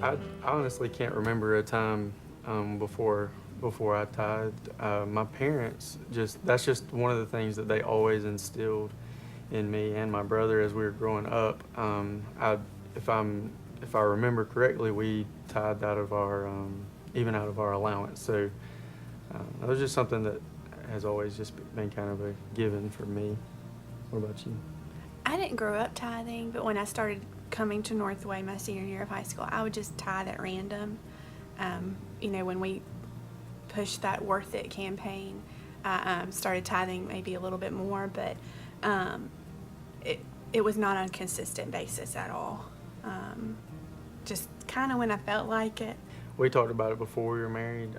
I honestly can't remember a time before I tithed. My parents that's just one of the things that they always instilled in me and my brother as we were growing up. If I'm if I remember correctly, we tithed out of our even out of our allowance. So that was just something that has always just been kind of a given for me. What about you? I didn't grow up tithing, but when I started coming to Northway my senior year of high school, I would just tithe at random. When we pushed that Worth It campaign, I started tithing maybe a little bit more, but um, it was not on a consistent basis at all. Just kind of when I felt like it. We talked about it before we were married.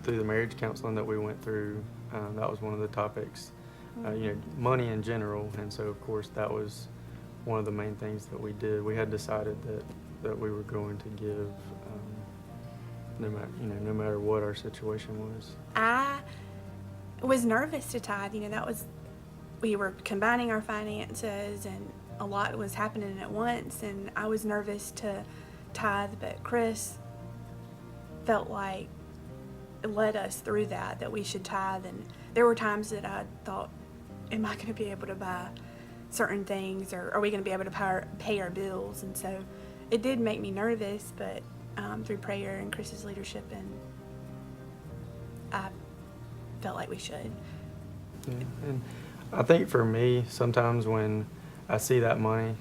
Through the marriage counseling that we went through, that was one of the topics. Money in general, and so of course that was one of the main things that we did. We had decided that we were going to give, no matter what our situation was. I was nervous to tithe. We were combining our finances and a lot was happening at once, and I was nervous to tithe, but Chris felt like it led us through that we should tithe. And there were times that I thought, am I going to be able to buy certain things, or are we going to be able to pay our bills? And so it did make me nervous, but through prayer and Chris's leadership, and I felt like we should. Yeah, and I think for me, sometimes when I see that money,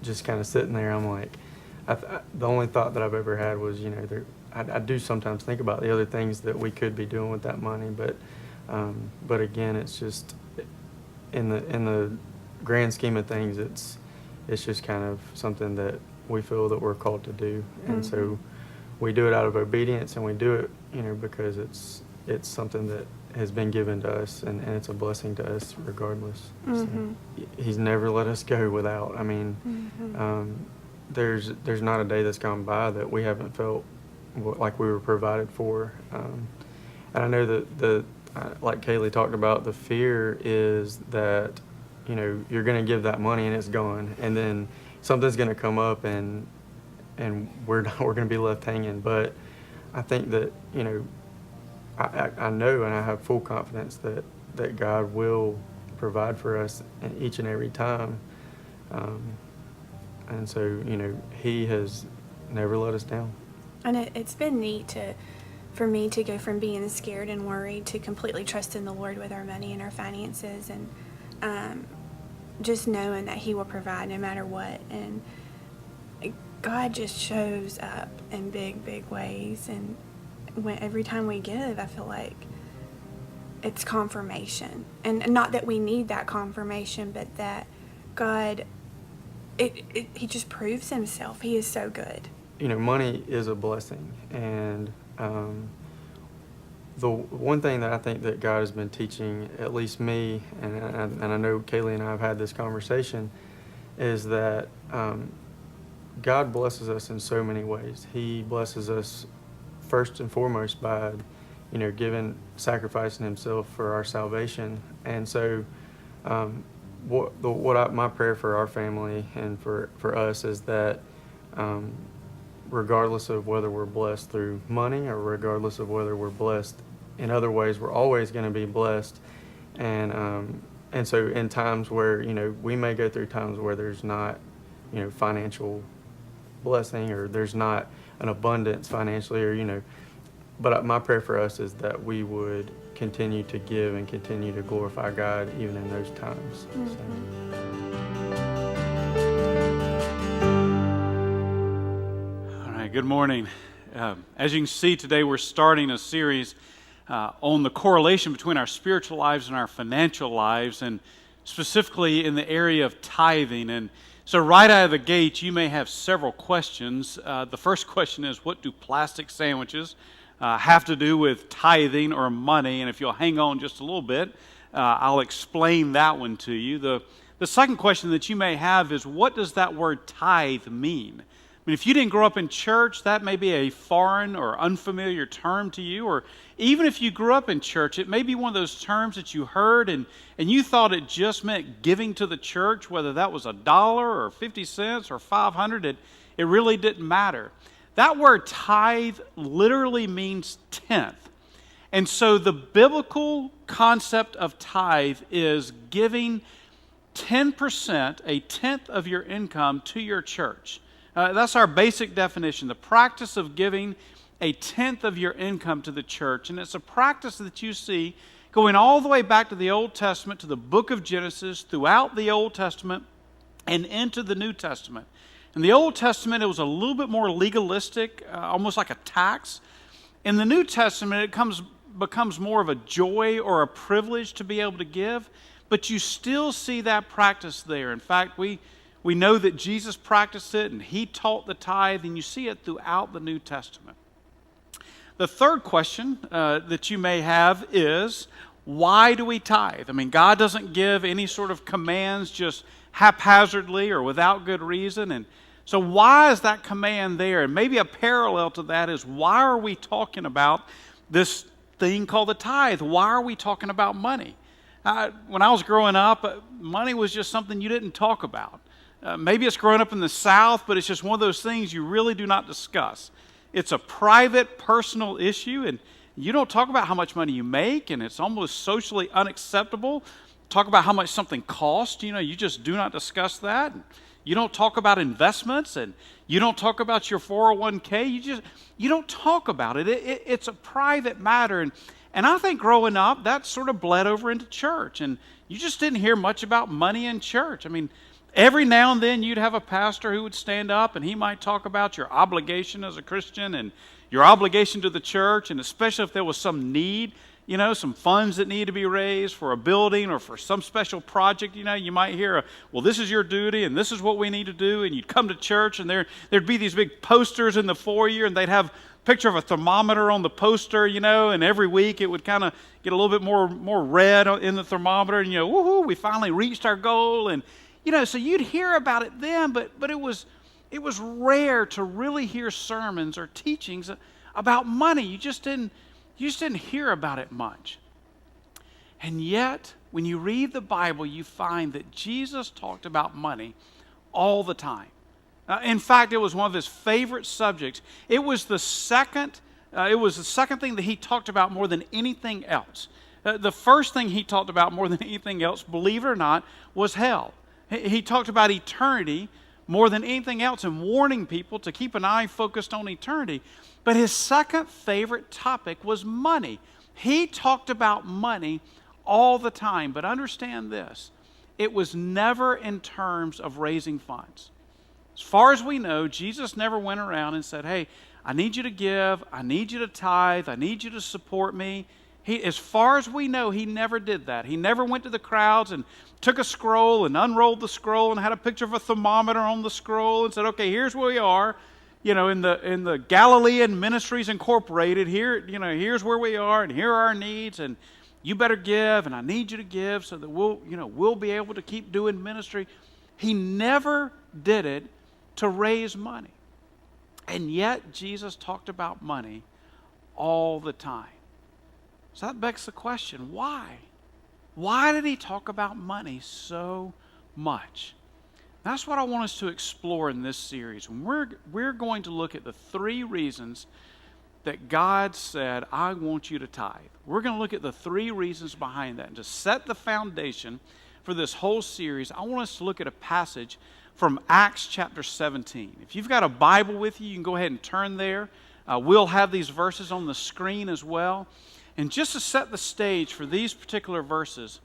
just kind of sitting there, I'm like, the only thought that I've ever had was, I do sometimes think about the other things that we could be doing with that money, but again, it's just in the grand scheme of things, it's just kind of something that we feel that we're called to do, and so we do it out of obedience, and we do it, because it's something that has been given to us, and it's a blessing to us regardless. So, he's never let us go without. I mean, there's not a day that's gone by that we haven't felt like we were provided for. And I know that like Kaylee talked about, the fear is that, you're going to give that money and it's gone, and then something's going to come up and we're going to be left hanging. But I think that, I know and I have full confidence that God will provide for us each and every time. And so, He has never let us down. And it's been neat for me to go from being scared and worried to completely trusting the Lord with our money and our finances, and just knowing that He will provide no matter what. And God just shows up in big, big ways. And every time we give, I feel like it's confirmation. And not that we need that confirmation, but that God, He just proves Himself. He is so good. Money is a blessing, and the one thing that I think that God has been teaching, at least me, and I know Kaylee and I have had this conversation, is that God blesses us in so many ways. He blesses us first and foremost by, sacrificing Himself for our salvation. And so, my prayer for our family and for us is that, regardless of whether we're blessed through money or regardless of whether we're blessed in other ways, we're always going to be blessed. And so in times where, we may go through times where there's not, financial blessing, or there's not an abundance financially, or, but my prayer for us is that we would continue to give and continue to glorify God even in those times. Good morning. As you can see, today we're starting a series on the correlation between our spiritual lives and our financial lives, and specifically in the area of tithing. And so right out of the gate, you may have several questions. The first question is, what do plastic sandwiches have to do with tithing or money? And if you'll hang on just a little bit, I'll explain that one to you. The second question that you may have is, what does that word tithe mean? mean, if you didn't grow up in church, that may be a foreign or unfamiliar term to you. Or even if you grew up in church, it may be one of those terms that you heard and you thought it just meant giving to the church, whether that was $1 or 50 cents or 500. It really didn't matter. That word tithe literally means tenth. And so the biblical concept of tithe is giving 10%, a tenth of your income to your church. That's our basic definition, the practice of giving a tenth of your income to the church. And it's a practice that you see going all the way back to the Old Testament, to the book of Genesis, throughout the Old Testament, and into the New Testament. In the Old Testament, it was a little bit more legalistic, almost like a tax. In the New Testament, it becomes more of a joy or a privilege to be able to give, but you still see that practice there. In fact, we know that Jesus practiced it and he taught the tithe, and you see it throughout the New Testament. The third question that you may have is, why do we tithe? I mean, God doesn't give any sort of commands just haphazardly or without good reason. And so why is that command there? And maybe a parallel to that is, why are we talking about this thing called the tithe? Why are we talking about money? When I was growing up, money was just something you didn't talk about. Maybe it's growing up in the South, but it's just one of those things you really do not discuss. It's a private, personal issue, and you don't talk about how much money you make, and it's almost socially unacceptable. Talk about how much something costs. You just do not discuss that. You don't talk about investments, and you don't talk about your 401k. You don't talk about it. It's a private matter. And I think growing up, that sort of bled over into church. And you just didn't hear much about money in church. I mean, every now and then you'd have a pastor who would stand up and he might talk about your obligation as a Christian and your obligation to the church, and especially if there was some need, some funds that need to be raised for a building or for some special project. You might hear, well, this is your duty and this is what we need to do. And you'd come to church and there'd be these big posters in the foyer, and they'd have a picture of a thermometer on the poster, and every week it would kind of get a little bit more red in the thermometer, and woohoo, we finally reached our goal. And so you'd hear about it then, but it was rare to really hear sermons or teachings about money. You just didn't hear about it much. And yet, when you read the Bible, you find that Jesus talked about money all the time. In fact, it was one of his favorite subjects. It was the second thing that he talked about more than anything else. The first thing he talked about more than anything else, believe it or not, was hell. He talked about eternity more than anything else and warning people to keep an eye focused on eternity. But his second favorite topic was money. He talked about money all the time. But understand this, it was never in terms of raising funds. As far as we know, Jesus never went around and said, hey, I need you to give, I need you to tithe, I need you to support me. As far as we know, he never did that. He never went to the crowds and took a scroll and unrolled the scroll and had a picture of a thermometer on the scroll and said, okay, here's where we are, in the Galilean Ministries Incorporated. Here's where we are, and here are our needs, and you better give, and I need you to give so that we'll be able to keep doing ministry. He never did it to raise money. And yet Jesus talked about money all the time. So that begs the question, why? Why did he talk about money so much? That's what I want us to explore in this series. We're going to look at the 3 reasons that God said, I want you to tithe. We're going to look at the 3 reasons behind that. And to set the foundation for this whole series, I want us to look at a passage from Acts chapter 17. If you've got a Bible with you, you can go ahead and turn there. We'll have these verses on the screen as well. And just to set the stage for these particular verses,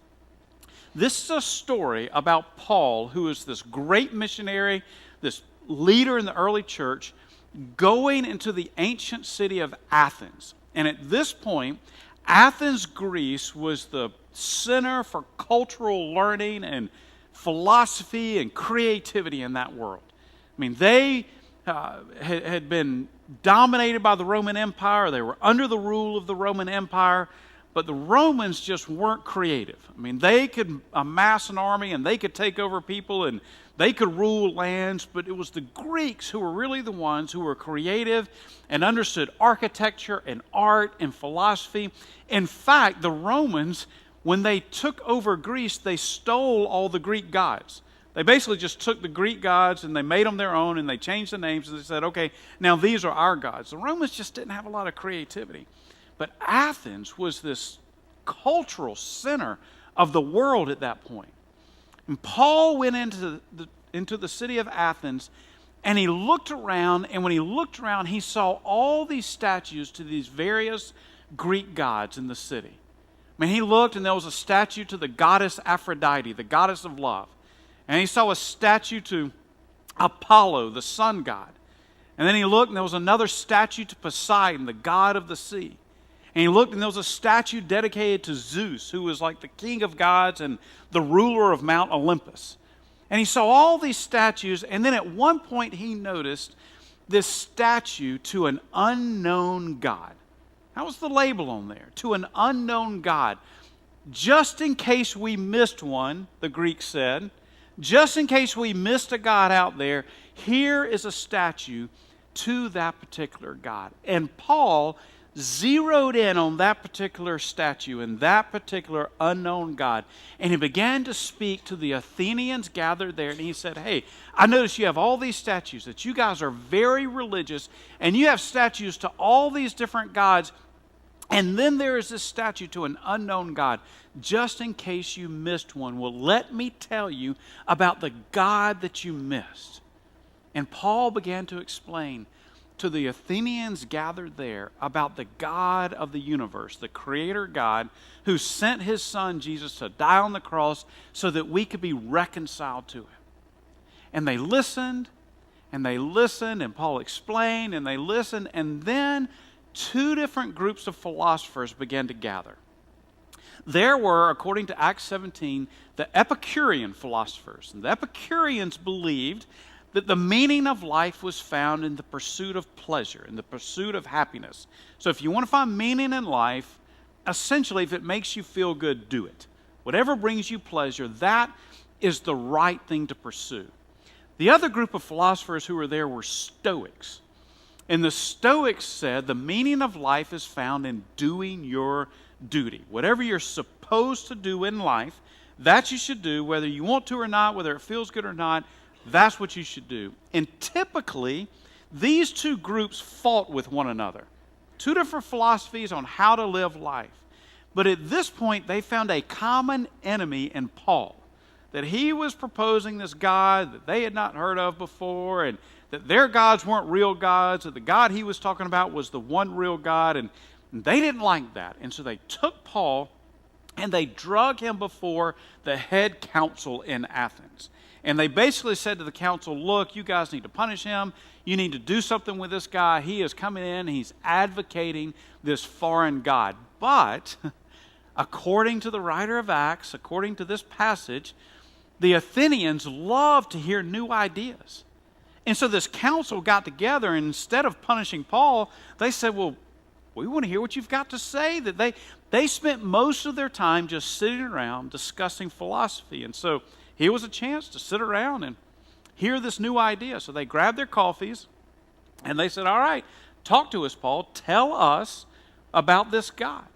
this is a story about Paul, who is this great missionary, this leader in the early church, going into the ancient city of Athens. And at this point, Athens, Greece, was the center for cultural learning and philosophy and creativity in that world. I mean, they had been dominated by the Roman Empire. They were under the rule of the Roman Empire. But the Romans just weren't creative. I mean, they could amass an army and they could take over people and they could rule lands, but it was the Greeks who were really the ones who were creative and understood architecture and art and philosophy. In fact, the Romans, when they took over Greece, they stole all the Greek gods. They basically just took the Greek gods and they made them their own and they changed the names and they said, okay, now these are our gods. The Romans just didn't have a lot of creativity. But Athens was this cultural center of the world at that point. And Paul went into the city of Athens and he looked around, and when he looked around, he saw all these statues to these various Greek gods in the city. I mean, he looked and there was a statue to the goddess Aphrodite, the goddess of love. And he saw a statue to Apollo, the sun god. And then he looked and there was another statue to Poseidon, the god of the sea. And he looked and there was a statue dedicated to Zeus, who was like the king of gods and the ruler of Mount Olympus. And he saw all these statues, and then at one point he noticed this statue to an unknown god. That was the label on there, to an unknown god. Just in case we missed one, the Greeks said, just in case we missed a god out there, here is a statue to that particular god. And Paul zeroed in on that particular statue and that particular unknown god. And he began to speak to the Athenians gathered there. And he said, hey, I notice you have all these statues, that you guys are very religious, and you have statues to all these different gods. And then there is this statue to an unknown god. Just in case you missed one, well, let me tell you about the God that you missed. And Paul began to explain to the Athenians gathered there about the God of the universe, the Creator God, who sent His Son Jesus to die on the cross so that we could be reconciled to Him. And they listened, and Paul explained, and they listened, and then two different groups of philosophers began to gather. There were, according to Acts 17, the Epicurean philosophers. And the Epicureans believed that the meaning of life was found in the pursuit of pleasure, in the pursuit of happiness. So if you want to find meaning in life, essentially, if it makes you feel good, do it. Whatever brings you pleasure, that is the right thing to pursue. The other group of philosophers who were there were Stoics. And the Stoics said the meaning of life is found in doing your duty. Whatever you're supposed to do in life, that you should do, whether you want to or not, whether it feels good or not, that's what you should do. And typically, these two groups fought with one another. Two different philosophies on how to live life. But at this point, they found a common enemy in Paul. That he was proposing this God that they had not heard of before, and that their gods weren't real gods, that the God he was talking about was the one real God, and they didn't like that. And so they took Paul and they drug him before the head council in Athens. And they basically said to the council, look, you guys need to punish him. You need to do something with this guy. He is coming in. He's advocating this foreign god. But according to the writer of Acts, according to this passage, the Athenians loved to hear new ideas. And so this council got together, and instead of punishing Paul, they said, well, we want to hear what you've got to say. That they spent most of their time just sitting around discussing philosophy. And so here was a chance to sit around and hear this new idea. So they grabbed their coffees and they said, all right, talk to us, Paul. Tell us about this God.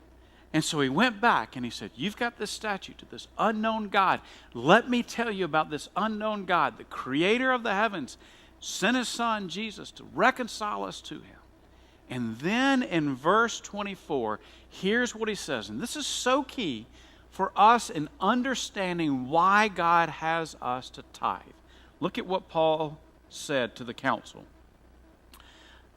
And so he went back and he said, you've got this statue to this unknown God. Let me tell you about this unknown God, the creator of the heavens, sent his son Jesus to reconcile us to him. And then in verse 24, here's what he says. And this is so key for us in understanding why God has us to tithe. Look at what Paul said to the council.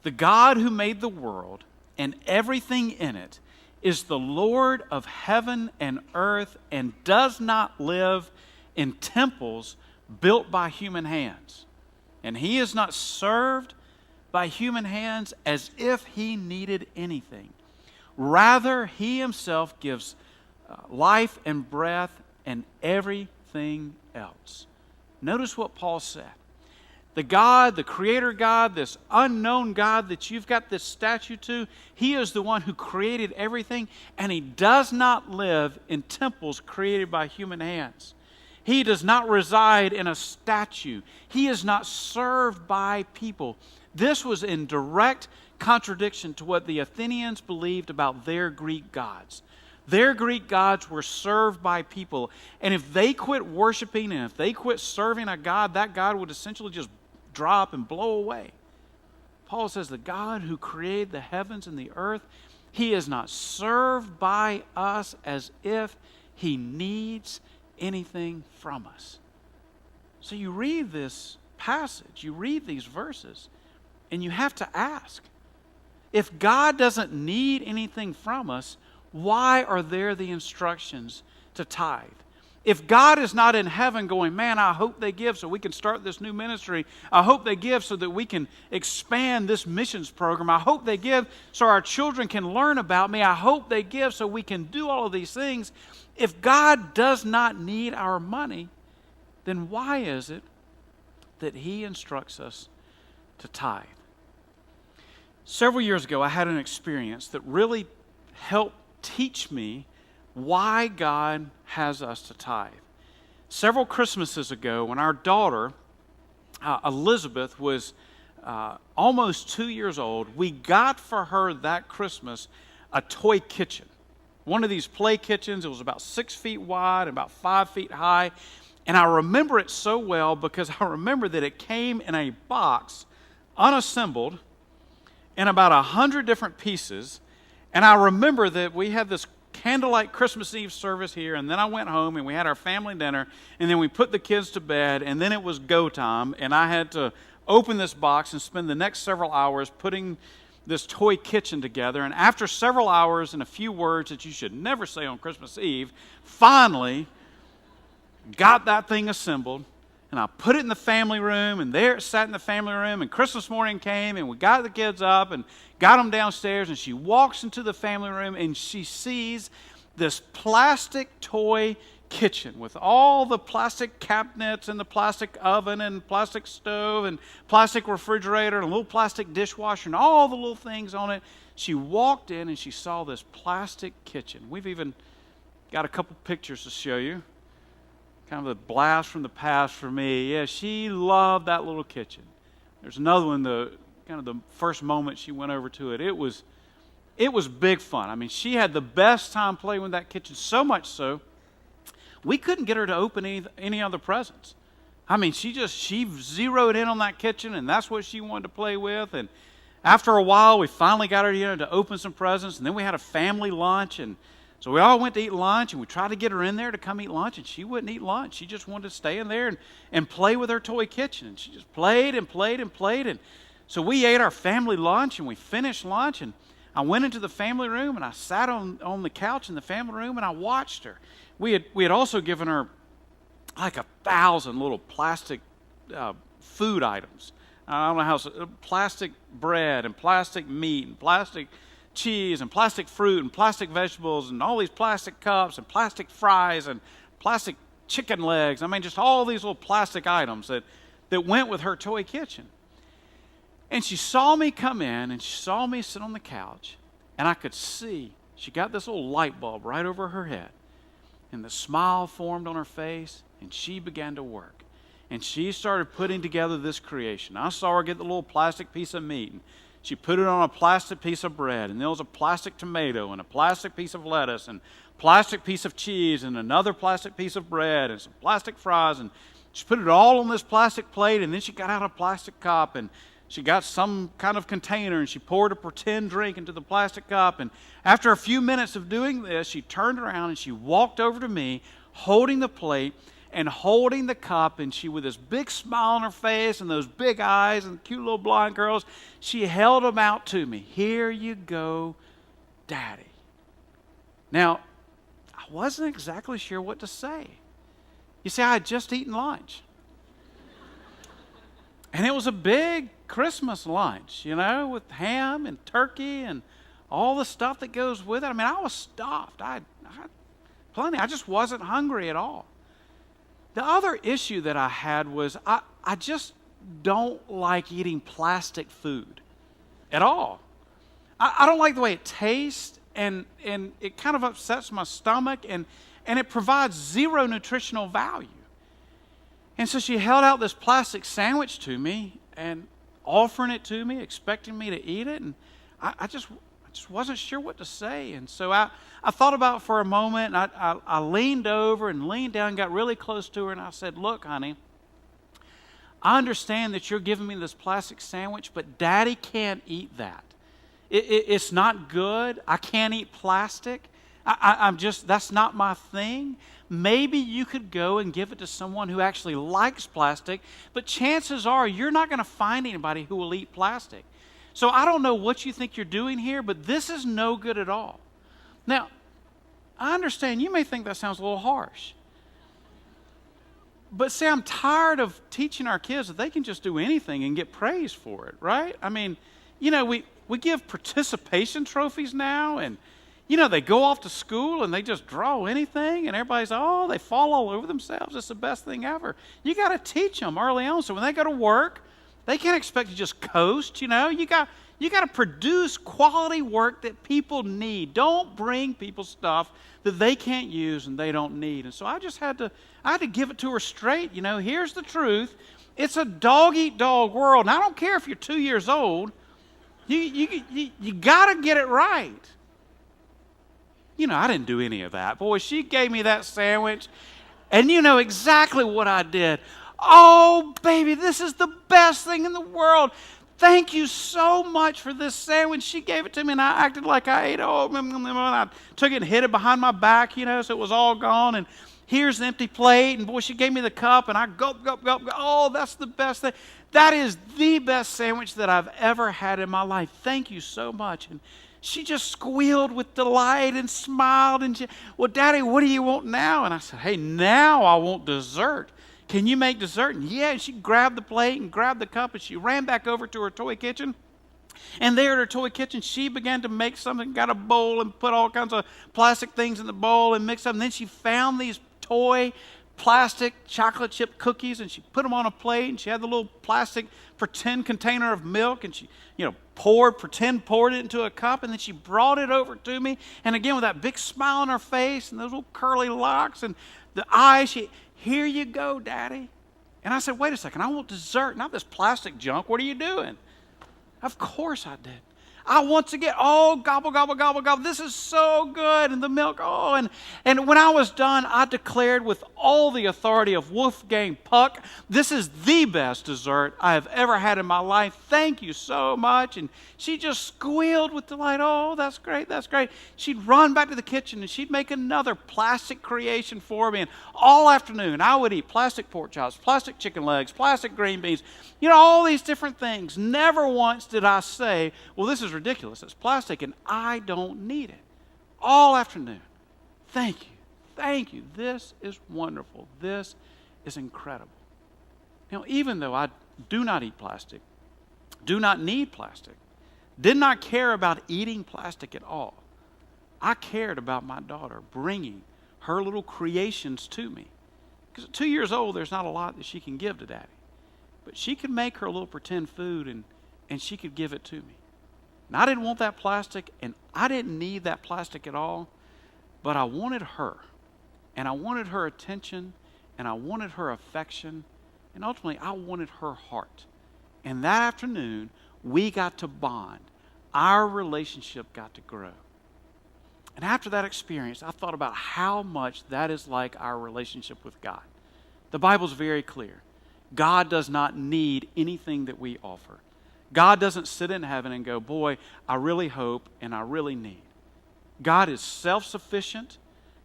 The God who made the world and everything in it is the Lord of heaven and earth and does not live in temples built by human hands. And he is not served by human hands as if he needed anything. Rather, he himself gives life and breath and everything else. Notice what Paul said. The God, the Creator God, this unknown God that you've got this statue to, He is the one who created everything, and He does not live in temples created by human hands. He does not reside in a statue. He is not served by people. This was in direct contradiction to what the Athenians believed about their Greek gods. Their Greek gods were served by people. And if they quit worshiping and if they quit serving a god, that god would essentially just drop and blow away. Paul says the God who created the heavens and the earth, He is not served by us as if He needs anything from us. So you read this passage, you read these verses, and you have to ask, if God doesn't need anything from us, why are there the instructions to tithe? If God is not in heaven going, man, I hope they give so we can start this new ministry. I hope they give so that we can expand this missions program. I hope they give so our children can learn about me. I hope they give so we can do all of these things. If God does not need our money, then why is it that He instructs us to tithe? Several years ago, I had an experience that really helped teach me why God has us to tithe. Several Christmases ago, when our daughter, Elizabeth, was almost 2 years old, we got for her that Christmas a toy kitchen. One of these play kitchens. It was about 6 feet wide, about 5 feet high. And I remember it so well because I remember that it came in a box, unassembled, in about 100 different pieces. And I remember that we had this candlelight Christmas Eve service here, and then I went home and we had our family dinner, and then we put the kids to bed, and then it was go time, and I had to open this box and spend the next several hours putting this toy kitchen together. And after several hours and a few words that you should never say on Christmas Eve, finally got that thing assembled. And I put it in the family room, and there it sat in the family room, and Christmas morning came, and we got the kids up and got them downstairs, and she walks into the family room, and she sees this plastic toy kitchen with all the plastic cabinets and the plastic oven and plastic stove and plastic refrigerator and a little plastic dishwasher and all the little things on it. She walked in, and she saw this plastic kitchen. We've even got a couple pictures to show you. Kind of a blast from the past for me. Yeah, she loved that little kitchen. There's another one, the first moment she went over to it. It was big fun. I mean, she had the best time playing with that kitchen, so much so, we couldn't get her to open any other presents. I mean, she zeroed in on that kitchen, and that's what she wanted to play with. And after a while, we finally got her to open some presents, and then we had a family lunch, and so we all went to eat lunch, and we tried to get her in there to come eat lunch, and she wouldn't eat lunch. She just wanted to stay in there and play with her toy kitchen. And she just played and played and played. And so we ate our family lunch, and we finished lunch, and I went into the family room, and I sat on the couch in the family room, and I watched her. We had also given her like 1,000 little plastic food items. I don't know how, plastic bread and plastic meat and plastic cheese and plastic fruit and plastic vegetables and all these plastic cups and plastic fries and plastic chicken legs. I mean, just all these little plastic items that went with her toy kitchen. And she saw me come in, and she saw me sit on the couch, and I could see she got this little light bulb right over her head, and the smile formed on her face, and she began to work. And she started putting together this creation. I saw her get the little plastic piece of meat, and she put it on a plastic piece of bread, and there was a plastic tomato and a plastic piece of lettuce and a plastic piece of cheese and another plastic piece of bread and some plastic fries, and she put it all on this plastic plate, and then she got out a plastic cup, and she got some kind of container, and she poured a pretend drink into the plastic cup. And after a few minutes of doing this, she turned around and she walked over to me, holding the plate and holding the cup, and she, with this big smile on her face and those big eyes and cute little blonde curls, she held them out to me. Here you go, Daddy. Now, I wasn't exactly sure what to say. You see, I had just eaten lunch. And it was a big Christmas lunch, with ham and turkey and all the stuff that goes with it. I mean, I was stuffed. I had plenty. I just wasn't hungry at all. The other issue that I had was I just don't like eating plastic food at all. I don't like the way it tastes, and it kind of upsets my stomach, and it provides zero nutritional value. And so she held out this plastic sandwich to me and offering it to me, expecting me to eat it, and I just wasn't sure what to say. And so I thought about it for a moment, and I leaned over and leaned down and got really close to her, and I said, "Look, honey, I understand that you're giving me this plastic sandwich, but Daddy can't eat that. It's not good. I can't eat plastic. That's not my thing. Maybe you could go and give it to someone who actually likes plastic, but chances are you're not going to find anybody who will eat plastic. So I don't know what you think you're doing here, but this is no good at all." Now, I understand you may think that sounds a little harsh. But see, I'm tired of teaching our kids that they can just do anything and get praise for it, right? I mean, we give participation trophies now, and they go off to school and they just draw anything, and everybody's, they fall all over themselves. It's the best thing ever. You got to teach them early on, so when they go to work, they can't expect to just coast. You got to produce quality work that people need. Don't bring people stuff that they can't use and they don't need. And so I had to give it to her straight. Here's the truth. It's a dog-eat-dog world, and I don't care if you're 2 years old. You got to get it right. I didn't do any of that. Boy, she gave me that sandwich, and you know exactly what I did. "Oh, baby, this is the best thing in the world. Thank you so much for this sandwich." She gave it to me, and I acted like I ate it. I took it and hid it behind my back, so it was all gone. And here's an empty plate, and boy, she gave me the cup, and I gulp, gulp, gulp. Oh, that's the best thing. That is the best sandwich that I've ever had in my life. Thank you so much. And she just squealed with delight and smiled. And "Well, Daddy, what do you want now?" And I said, "Hey, now I want dessert. Can you make dessert?" And yeah, she grabbed the plate and grabbed the cup, and she ran back over to her toy kitchen. And there at her toy kitchen, she began to make something, got a bowl and put all kinds of plastic things in the bowl and mixed up. And then she found these toy plastic chocolate chip cookies, and she put them on a plate, and she had the little plastic pretend container of milk, and she poured it into a cup, and then she brought it over to me, and again with that big smile on her face and those little curly locks and the eyes, "Here you go, Daddy." And I said, "Wait a second, I want dessert, not this plastic junk. What are you doing?" Of course I did. I want to get, gobble, gobble, gobble, gobble. This is so good. And the milk, and when I was done, I declared with all the authority of Wolfgang Puck, "This is the best dessert I have ever had in my life. Thank you so much." And she just squealed with delight. "Oh, that's great, that's great." She'd run back to the kitchen, and she'd make another plastic creation for me. And all afternoon, I would eat plastic pork chops, plastic chicken legs, plastic green beans, all these different things. Never once did I say, "Well, this is ridiculous. It's plastic, and I don't need it." All afternoon. Thank you. Thank you. This is wonderful. This is incredible. Even though I do not eat plastic, do not need plastic, did not care about eating plastic at all, I cared about my daughter bringing her little creations to me. Because at 2 years old, there's not a lot that she can give to Daddy. But she could make her little pretend food, and she could give it to me. And I didn't want that plastic, and I didn't need that plastic at all, but I wanted her. And I wanted her attention, and I wanted her affection, and ultimately I wanted her heart. And that afternoon, we got to bond. Our relationship got to grow. And after that experience, I thought about how much that is like our relationship with God. The Bible's very clear. God does not need anything that we offer. God doesn't sit in heaven and go, "Boy, I really hope and I really need." God is self-sufficient.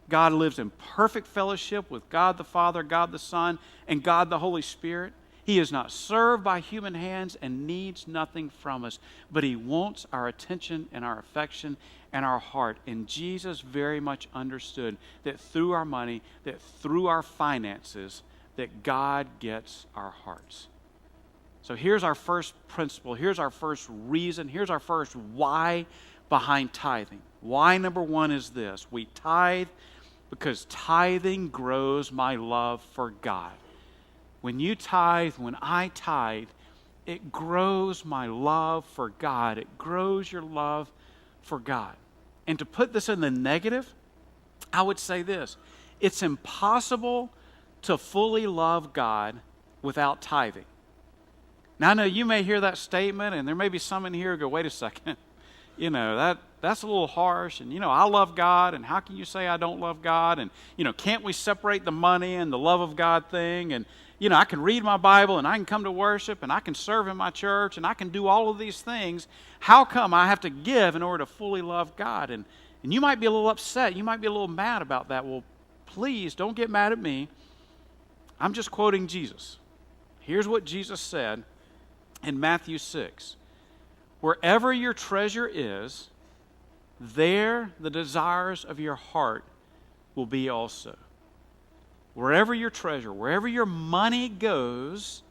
God lives in perfect fellowship with God the Father, God the Son, and God the Holy Spirit. He is not served by human hands and needs nothing from us, but He wants our attention and our affection and our heart. And Jesus very much understood that through our money, that through our finances, that God gets our hearts. So here's our first principle. Here's our first reason. Here's our first why behind tithing. Why number one is this. We tithe because tithing grows my love for God. when you tithe, when I tithe, it grows my love for God. It grows your love for God. And to put this in the negative, I would say this. It's impossible to fully love God without tithing. Now, I know you may hear that statement, and there may be some in here who go, wait a second, that's a little harsh, and, I love God, and how can you say I don't love God? And, can't we separate the money and the love of God thing? And, I can read my Bible, and I can come to worship, and I can serve in my church, and I can do all of these things. How come I have to give in order to fully love God? And you might be a little upset. You might be a little mad about that. Well, please don't get mad at me. I'm just quoting Jesus. Here's what Jesus said in Matthew 6. Wherever your treasure is, there the desires of your heart will be also. Wherever your treasure, wherever your money goes,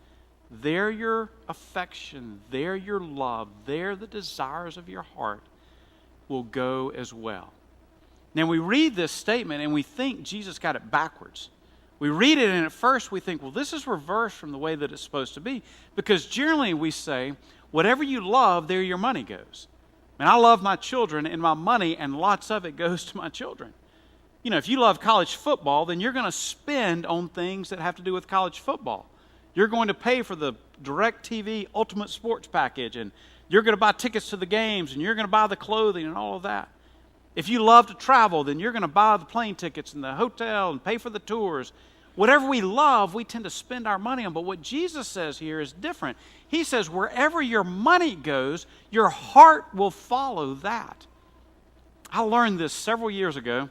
there your affection, there your love, there the desires of your heart will go as well. Now we read this statement and we think Jesus got it backwards. We read it and at first we think, well, this is reversed from the way that it's supposed to be. Because generally we say, whatever you love, there your money goes. And I love my children and my money, and lots of it goes to my children. If you love college football, then you're going to spend on things that have to do with college football. You're going to pay for the DirecTV Ultimate Sports Package, and you're going to buy tickets to the games, and you're going to buy the clothing and all of that. If you love to travel, then you're going to buy the plane tickets and the hotel and pay for the tours. Whatever we love, we tend to spend our money on. But what Jesus says here is different. He says, wherever your money goes, your heart will follow that. I learned this several years ago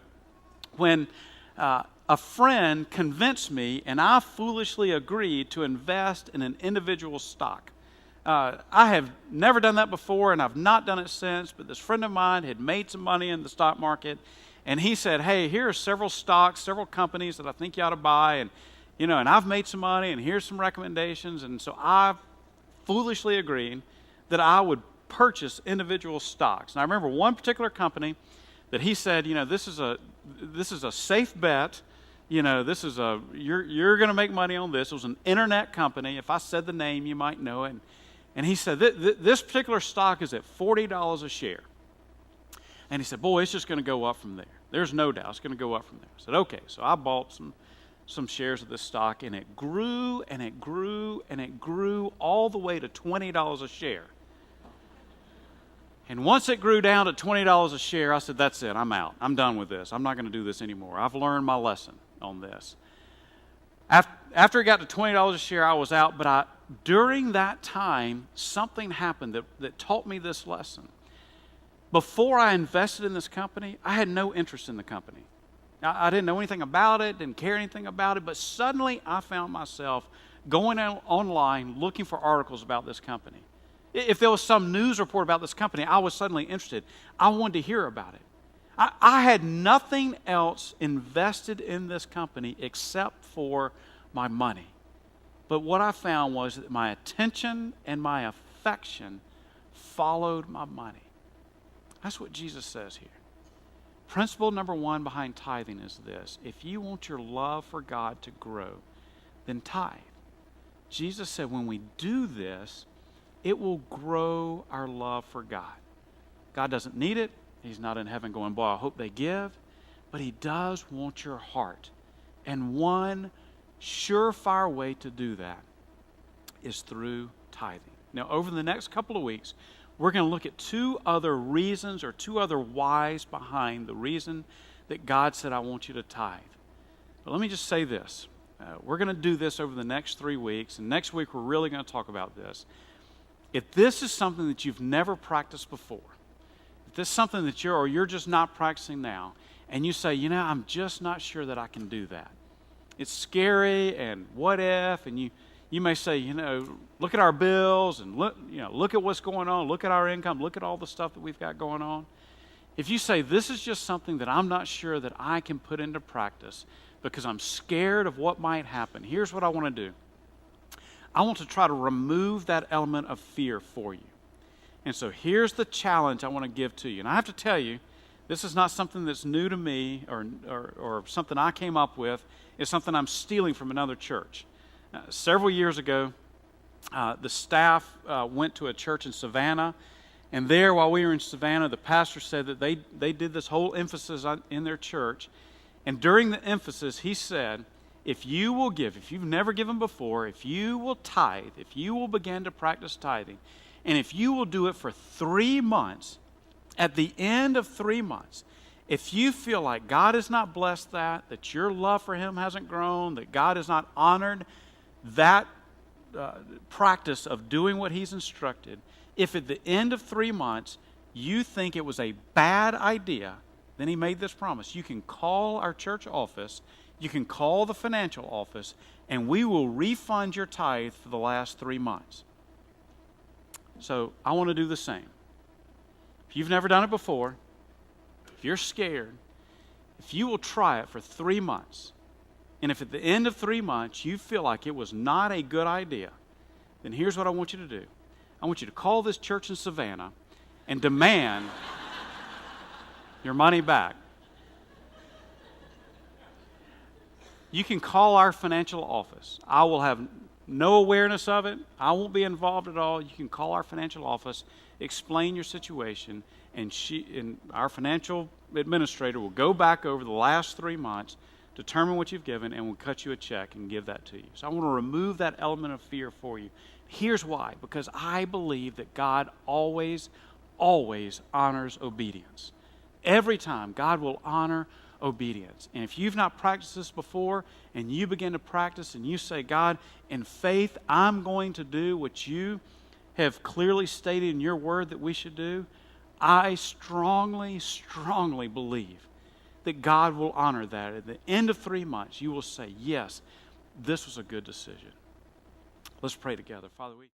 when a friend convinced me, and I foolishly agreed to invest in an individual stock. I have never done that before, and I've not done it since, but this friend of mine had made some money in the stock market, and he said, hey, here are several stocks, several companies that I think you ought to buy, and I've made some money, and here's some recommendations. And so I foolishly agreed that I would purchase individual stocks. And I remember one particular company that he said, this is a safe bet. You're going to make money on this. It was an internet company. If I said the name, you might know it. And he said, this particular stock is at $40 a share. And he said, boy, it's just going to go up from there. There's no doubt it's going to go up from there. I said, okay. So I bought some shares of this stock, and it grew, and it grew, and it grew all the way to $20 a share. And once it grew down to $20 a share, I said, that's it. I'm out. I'm done with this. I'm not going to do this anymore. I've learned my lesson on this. After it got to $20 a share, I was out. But during that time, something happened that taught me this lesson. Before I invested in this company, I had no interest in the company. I didn't know anything about it, didn't care anything about it, but suddenly I found myself going online looking for articles about this company. If there was some news report about this company, I was suddenly interested. I wanted to hear about it. I had nothing else invested in this company except for my money. But what I found was that my attention and my affection followed my money. That's what Jesus says here. Principle number one behind tithing is this. If you want your love for God to grow, then tithe. Jesus said when we do this, it will grow our love for God. God doesn't need it. He's not in heaven going, boy, I hope they give. But He does want your heart. And one surefire way to do that is through tithing. Now, over the next couple of weeks, we're going to look at two other reasons or two other whys behind the reason that God said, I want you to tithe. But let me just say this. We're going to do this over the next 3 weeks, and next week we're really going to talk about this. If this is something that you've never practiced before, if this is something that you're just not practicing now, and you say, I'm just not sure that I can do that. It's scary, and what if, and you may say, look at our bills and look at what's going on, look at our income, look at all the stuff that we've got going on. If you say, this is just something that I'm not sure that I can put into practice because I'm scared of what might happen, here's what I want to do. I want to try to remove that element of fear for you. And so here's the challenge I want to give to you. And I have to tell you, this is not something that's new to me or something I came up with. It's something I'm stealing from another church. Several years ago, the staff went to a church in Savannah, and there, while we were in Savannah, the pastor said that they did this whole emphasis in their church, and during the emphasis, he said, if you will give, if you've never given before, if you will tithe, if you will begin to practice tithing, and if you will do it for 3 months, at the end of 3 months, if you feel like God has not blessed that your love for Him hasn't grown, that God has not honored that practice of doing what He's instructed, if at the end of 3 months you think it was a bad idea, then he made this promise. You can call our church office, you can call the financial office, and we will refund your tithe for the last 3 months. So I want to do the same. If you've never done it before, if you're scared, if you will try it for 3 months, and if at the end of 3 months you feel like it was not a good idea, then here's what I want you to do. I want you to call this church in Savannah and demand your money back. You can call our financial office. I will have no awareness of it. I won't be involved at all. You can call our financial office, explain your situation, and our financial administrator will go back over the last 3 months, determine what you've given, and will cut you a check and give that to you. So I want to remove that element of fear for you. Here's why. Because I believe that God always, always honors obedience. Every time, God will honor obedience. And if you've not practiced this before, and you begin to practice and you say, God, in faith, I'm going to do what you have clearly stated in your word that we should do, I strongly, strongly believe that God will honor that. At the end of 3 months, you will say, yes, this was a good decision. Let's pray together. Father, we